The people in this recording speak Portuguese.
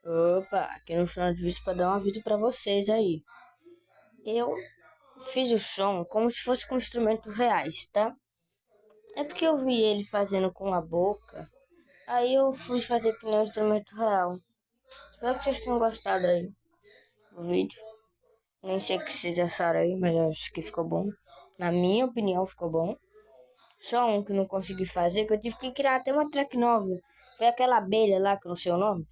Opa, aqui no final do vídeo para dar um aviso para vocês aí. Eu fiz o som como se fosse com instrumentos reais, tá? É porque eu vi ele fazendo com a boca, aí eu fui fazer que nem um instrumento real. Espero que vocês tenham gostado aí do vídeo. Nem sei o que vocês acharam aí, mas acho que ficou bom. Na minha opinião, ficou bom. Só um que não consegui fazer, que eu tive que criar até uma track nova. Foi aquela abelha lá, que eu não sei o nome.